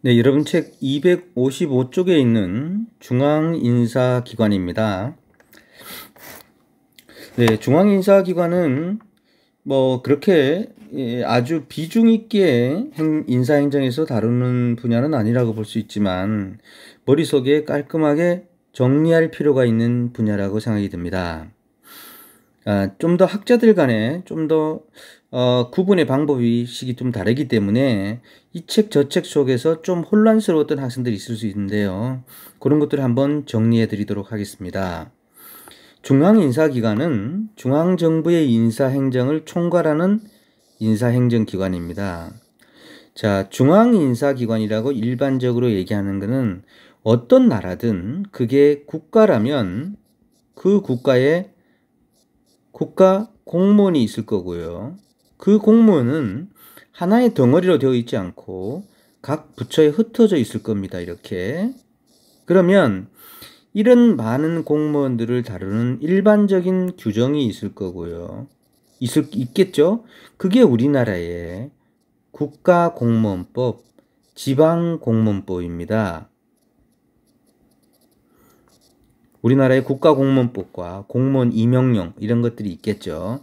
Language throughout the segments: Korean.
네, 여러분 책 255쪽에 있는 중앙인사기관입니다. 네, 중앙인사기관은 그렇게 아주 비중 있게 인사행정에서 다루는 분야는 아니라고 볼 수 있지만 머릿속에 깔끔하게 정리할 필요가 있는 분야라고 생각이 듭니다. 좀 더 학자들 간에 좀 더 구분의 방법이식이 좀 다르기 때문에 이 책 저 책 속에서 좀 혼란스러웠던 학생들이 있을 수 있는데요. 그런 것들을 한번 정리해 드리도록 하겠습니다. 중앙인사기관은 중앙정부의 인사행정을 총괄하는 인사행정기관입니다. 자, 중앙인사기관이라고 일반적으로 얘기하는 것은 어떤 나라든 그게 국가라면 그 국가에 국가 공무원이 있을 거고요. 그 공무원은 하나의 덩어리로 되어 있지 않고 각 부처에 흩어져 있을 겁니다. 이렇게. 그러면 이런 많은 공무원들을 다루는 일반적인 규정이 있을 거고요. 있겠죠? 그게 우리나라의 국가공무원법, 지방공무원법입니다. 우리나라의 국가공무원법과 공무원 임명령 이런 것들이 있겠죠.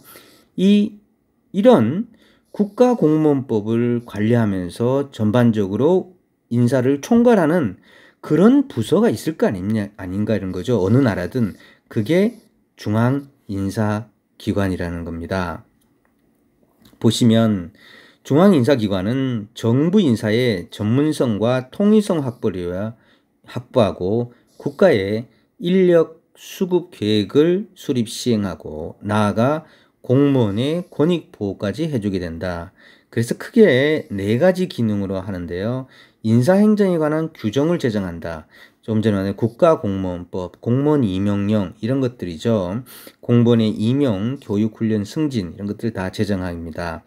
이런 국가공무원법을 관리하면서 전반적으로 인사를 총괄하는 그런 부서가 있을 거 아닌가 이런 거죠. 어느 나라든 그게 중앙인사기관이라는 겁니다. 보시면 중앙인사기관은 정부 인사의 전문성과 통일성 확보를 확보하고 국가의 인력 수급 계획을 수립 시행하고 나아가 공무원의 권익 보호까지 해주게 된다. 그래서 크게 4가지 기능으로 하는데요. 인사행정에 관한 규정을 제정한다. 좀 전에 말한 국가공무원법, 공무원 임명령 이런 것들이죠. 공무원의 임용, 교육, 훈련, 승진 이런 것들을 다 제정합니다.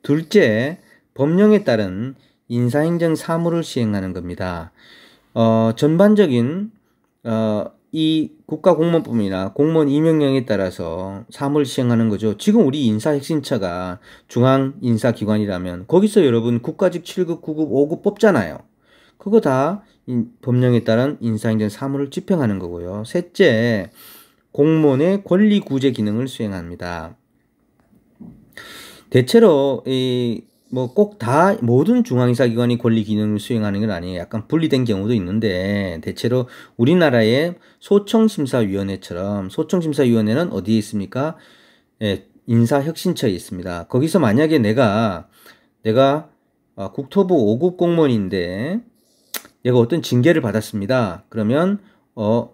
둘째, 법령에 따른 인사행정 사무를 시행하는 겁니다. 전반적인 이 국가공무원법이나 공무원 임명령에 따라서 사무를 시행하는 거죠. 지금 우리 인사혁신처가 중앙인사기관이라면 거기서 여러분 국가직 7급, 9급, 5급 뽑잖아요. 그거 다 법령에 따른 인사행정 사무를 집행하는 거고요. 셋째, 공무원의 권리구제 기능을 수행합니다. 대체로 꼭 다 모든 중앙인사기관이 권리 기능을 수행하는 건 아니에요. 약간 분리된 경우도 있는데 대체로 우리나라의 소청심사위원회처럼 소청심사위원회는 어디에 있습니까? 인사혁신처에 있습니다. 거기서 만약에 내가 국토부 5급 공무원인데 내가 어떤 징계를 받았습니다. 그러면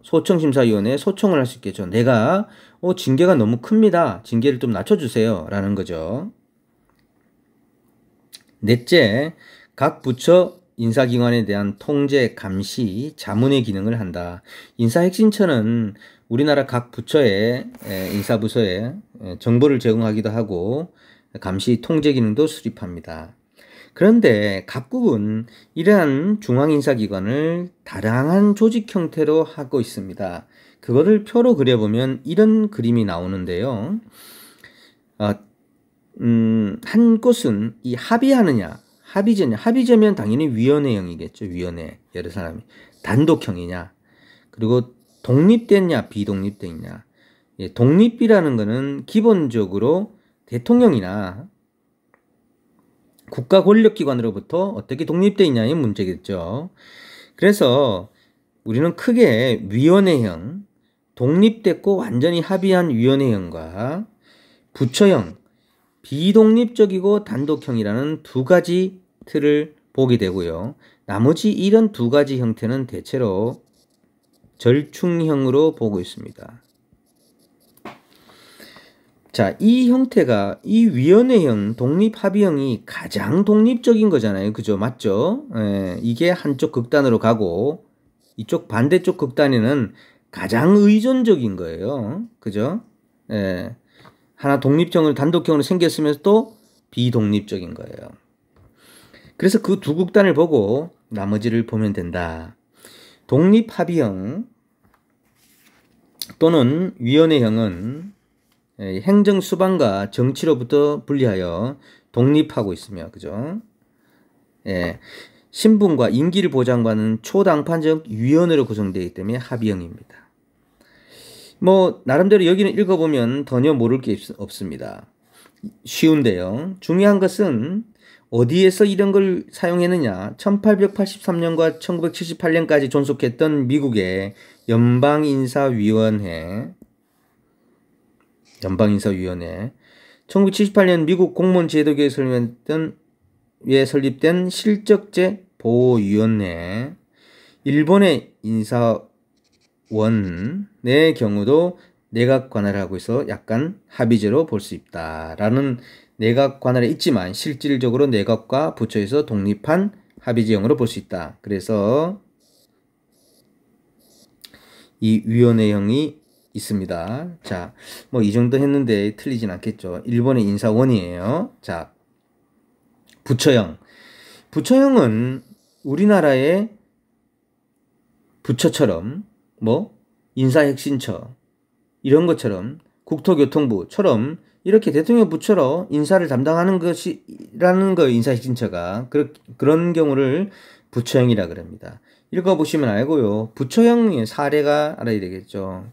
소청심사위원회에 소청을 할 수 있겠죠. 내가 징계가 너무 큽니다. 징계를 좀 낮춰주세요. 라는 거죠. 넷째, 각 부처 인사기관에 대한 통제, 감시, 자문의 기능을 한다. 인사혁신처는 우리나라 각 부처의 인사부서에 정보를 제공하기도 하고 감시, 통제 기능도 수립합니다. 그런데 각국은 이러한 중앙인사기관을 다양한 조직 형태로 하고 있습니다. 그거를 표로 그려보면 이런 그림이 나오는데요. 한 곳은 이 합의하느냐, 합의제면 당연히 위원회형이겠죠. 위원회, 여러 사람이. 단독형이냐, 그리고 독립됐냐, 비독립됐냐. 독립이라는 거는 기본적으로 대통령이나 국가 권력기관으로부터 어떻게 독립되어 있냐의 문제겠죠. 그래서 우리는 크게 위원회형, 독립됐고 완전히 합의한 위원회형과 부처형, 비독립적이고 단독형이라는 2가지 틀을 보게 되고요. 나머지 이런 2가지 형태는 대체로 절충형으로 보고 있습니다. 자, 이 형태가 이 위원회형, 독립합의형이 가장 독립적인 거잖아요. 그죠? 맞죠? 이게 한쪽 극단으로 가고 이쪽 반대쪽 극단에는 가장 의존적인 거예요. 그죠? 하나 독립형을 단독형으로 생겼으면서 또 비독립적인 거예요. 그래서 그 2 극단을 보고 나머지를 보면 된다. 독립합의형 또는 위원회형은 행정 수반과 정치로부터 분리하여 독립하고 있으며, 그죠? 신분과 임기를 보장받는 초당판적 위원회로 구성되어 있기 때문에 합의형입니다. 뭐 나름대로 여기는 읽어보면 전혀 모를 게 없습니다. 쉬운데요. 중요한 것은 어디에서 이런 걸 사용했느냐. 1883년과 1978년까지 존속했던 미국의 연방인사위원회 1978년 미국 공무원 제도계에 설립된 실적제 보호위원회, 일본의 인사원의 경우도 내각 관할을 하고 있어 약간 합의제로 볼 수 있다라는 내각 관할에 있지만 실질적으로 내각과 부처에서 독립한 합의제형으로 볼 수 있다. 그래서 이 위원회형이 있습니다. 자, 뭐 이 정도 했는데 틀리진 않겠죠. 일본의 인사원이에요. 자, 부처형. 부처형은 우리나라의 부처처럼 뭐 인사혁신처 이런 것처럼 국토교통부처럼 이렇게 대통령 부처로 인사를 담당하는 것이라는 거 인사혁신처가 그런 경우를 부처형이라 그럽니다. 읽어보시면 알고요. 부처형의 사례가 알아야 되겠죠.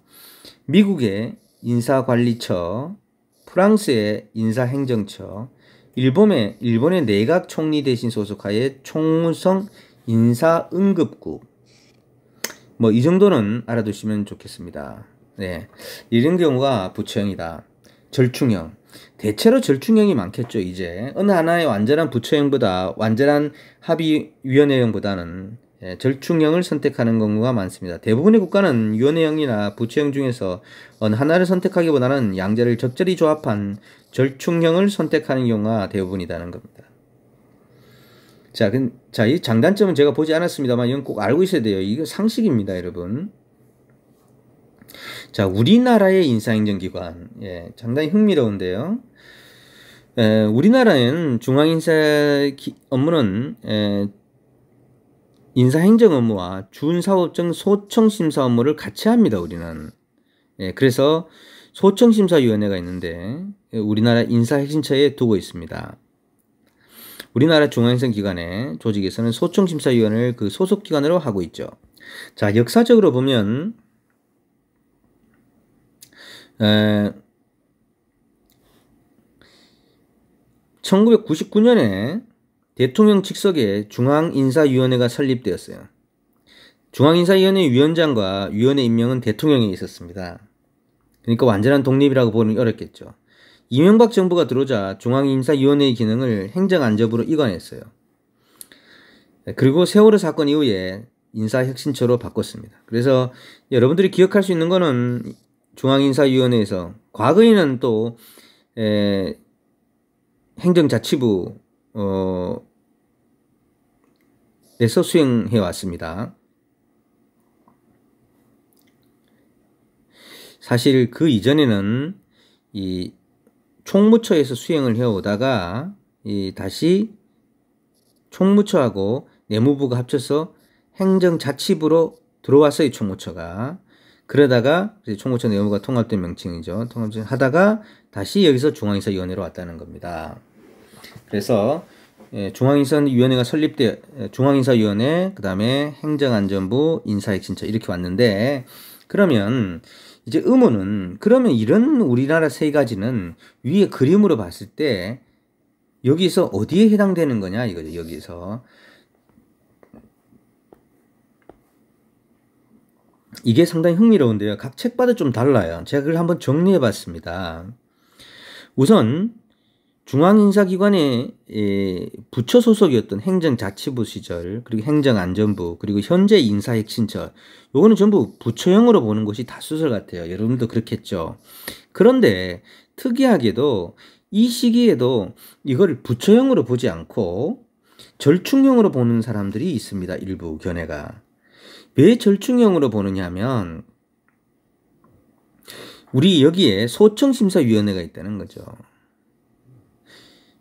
미국의 인사관리처, 프랑스의 인사행정처, 일본의 내각 총리 대신 소속하에 총무성 인사응급국. 뭐 이 정도는 알아두시면 좋겠습니다. 네, 이런 경우가 부처형이다. 절충형. 대체로 절충형이 많겠죠. 이제 어느 하나의 완전한 부처형보다 완전한 합의위원회형보다는 절충형을 선택하는 경우가 많습니다. 대부분의 국가는 위원회형이나 부처형 중에서 어느 하나를 선택하기보다는 양자를 적절히 조합한 절충형을 선택하는 경우가 대부분이라는 겁니다. 자, 이 장단점은 제가 보지 않았습니다만 이건 꼭 알고 있어야 돼요. 이거 상식입니다, 여러분. 자, 우리나라의 인사행정기관. 상당히 흥미로운데요. 우리나라는 중앙인사 업무는 인사행정 업무와 준사업적 소청심사 업무를 같이 합니다, 우리는. 그래서 소청심사위원회가 있는데 우리나라 인사혁신처에 두고 있습니다. 우리나라 중앙행정기관의 조직에서는 소청심사위원회를 그 소속기관으로 하고 있죠. 자, 역사적으로 보면 1999년에 대통령 직속의 중앙인사위원회가 설립되었어요. 중앙인사위원회 위원장과 위원회 임명은 대통령에 있었습니다. 그러니까 완전한 독립이라고 보기 어렵겠죠. 이명박 정부가 들어오자 중앙인사위원회의 기능을 행정안전부로 이관했어요. 그리고 세월호 사건 이후에 인사혁신처로 바꿨습니다. 그래서 여러분들이 기억할 수 있는 거는 중앙인사위원회에서 과거에는 또 행정자치부 에서 수행해 왔습니다. 사실 그 이전에는 이 총무처에서 수행을 해오다가 다시 총무처하고 내무부가 합쳐서 행정자치부로 들어왔어요, 총무처가. 그러다가 총무처 내무부가 통합된 명칭이죠. 통합된 하다가 다시 여기서 중앙인사위원회로 왔다는 겁니다. 그래서 중앙인사위원회가 중앙인사위원회, 그 다음에 행정안전부, 인사혁신처 이렇게 왔는데, 그러면 이제 의문은 그러면 이런 우리나라 세 가지는 위에 그림으로 봤을 때 여기서 어디에 해당되는 거냐 이거죠. 여기서 이게 상당히 흥미로운데요. 각 책마다 좀 달라요. 제가 그걸 한번 정리해 봤습니다. 우선 중앙인사기관의 부처 소속이었던 행정자치부 시절, 그리고 행정안전부, 그리고 현재 인사혁신처, 요거는 전부 부처형으로 보는 것이 다수설 같아요. 여러분도 그렇겠죠. 그런데 특이하게도 이 시기에도 이걸 부처형으로 보지 않고 절충형으로 보는 사람들이 있습니다. 일부 견해가. 왜 절충형으로 보느냐 하면 우리 여기에 소청심사위원회가 있다는 거죠.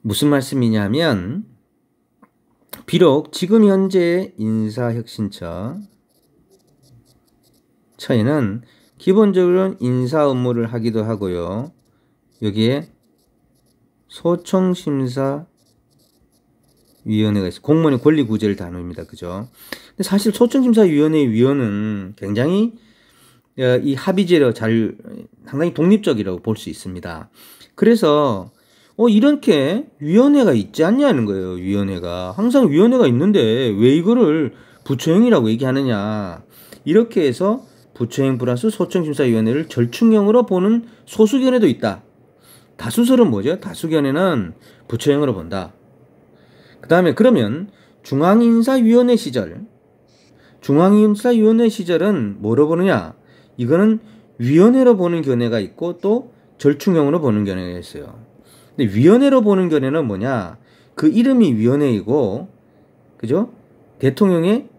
무슨 말씀이냐면 비록 지금 현재 인사혁신처에는 기본적으로 인사 업무를 하기도 하고요. 여기에 소청심사위원회가 위원회가 있어. 공무원의 권리 구제를 다룹니다. 그죠? 근데 사실 소청심사위원회 위원은 굉장히 이 합의제로 상당히 독립적이라고 볼 수 있습니다. 그래서 이렇게 위원회가 있지 않냐는 거예요. 위원회가 항상 위원회가 있는데 왜 이거를 부처행이라고 얘기하느냐. 이렇게 해서 부처행 플러스 소청심사위원회를 절충형으로 보는 소수견해도 있다. 다수설은 뭐죠? 다수견해는 부처행으로 본다. 그 다음에 그러면 중앙인사위원회 시절은 뭐로 보느냐? 이거는 위원회로 보는 견해가 있고 또 절충형으로 보는 견해가 있어요. 근데 위원회로 보는 견해는 뭐냐? 그 이름이 위원회이고, 그죠? 대통령의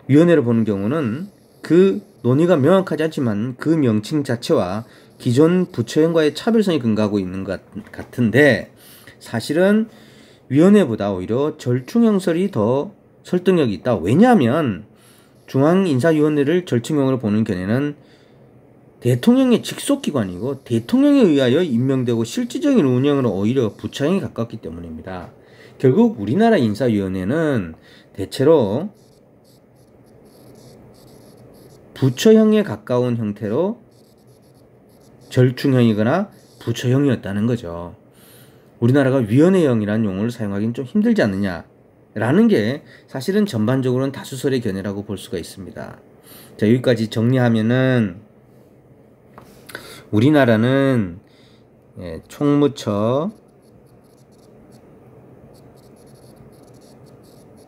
위원회로 보는 경우는 그 논의가 명확하지 않지만 그 명칭 자체와 기존 부처형과의 차별성이 근거하고 있는 것 같은데 사실은 위원회보다 오히려 절충형설이 더 설득력이 있다. 왜냐하면 중앙인사위원회를 절충형으로 보는 견해는 대통령의 직속기관이고 대통령에 의하여 임명되고 실질적인 운영으로 오히려 부처형에 가깝기 때문입니다. 결국 우리나라 인사위원회는 대체로 부처형에 가까운 형태로 절충형이거나 부처형이었다는 거죠. 우리나라가 위원회형이라는 용어를 사용하기는 좀 힘들지 않느냐라는 게 사실은 전반적으로는 다수설의 견해라고 볼 수가 있습니다. 자, 여기까지 정리하면은 우리나라는 총무처,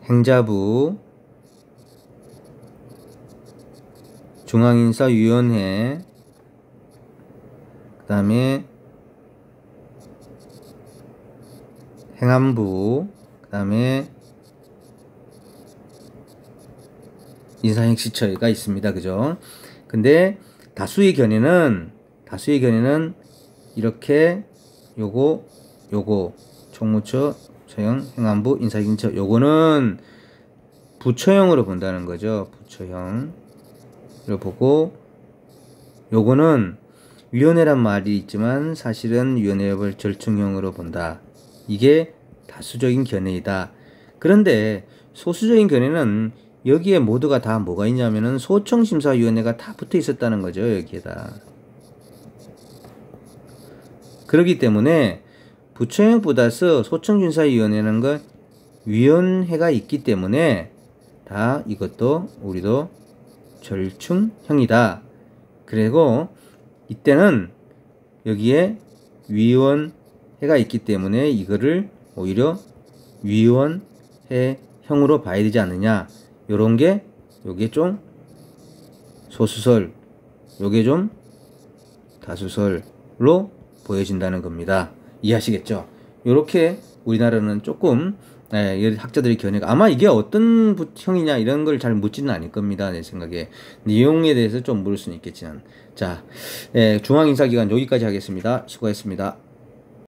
행자부, 중앙인사위원회, 그 다음에 행안부, 그 다음에 인사행시처가 있습니다. 그죠? 근데 다수의 견해는 이렇게 요거 총무처, 처형, 행안부, 인사행시처 요거는 부처형으로 본다는 거죠. 부처형으로 보고 요거는 위원회란 말이 있지만 사실은 위원회를 절충형으로 본다. 이게 다수적인 견해이다. 그런데 소수적인 견해는 여기에 모두가 다 뭐가 있냐면은 소청심사위원회가 다 붙어 있었다는 거죠. 여기에다. 그렇기 때문에 부처형보다서 소청심사위원회라는 건 위원회가 있기 때문에 다 이것도 우리도 절충형이다. 그리고 이때는 여기에 위원회가 있기 때문에 이거를 오히려 위원회형으로 봐야 되지 않느냐. 요런 게 요게 좀 소수설, 요게 좀 다수설로 보여진다는 겁니다. 이해하시겠죠? 요렇게 우리나라는 조금 학자들의 견해가 아마 이게 어떤 형이냐 이런 걸 잘 묻지는 않을 겁니다. 내 생각에 내용에 대해서 좀 물을 수는 있겠지만 자, 중앙인사기관 여기까지 하겠습니다. 수고했습니다.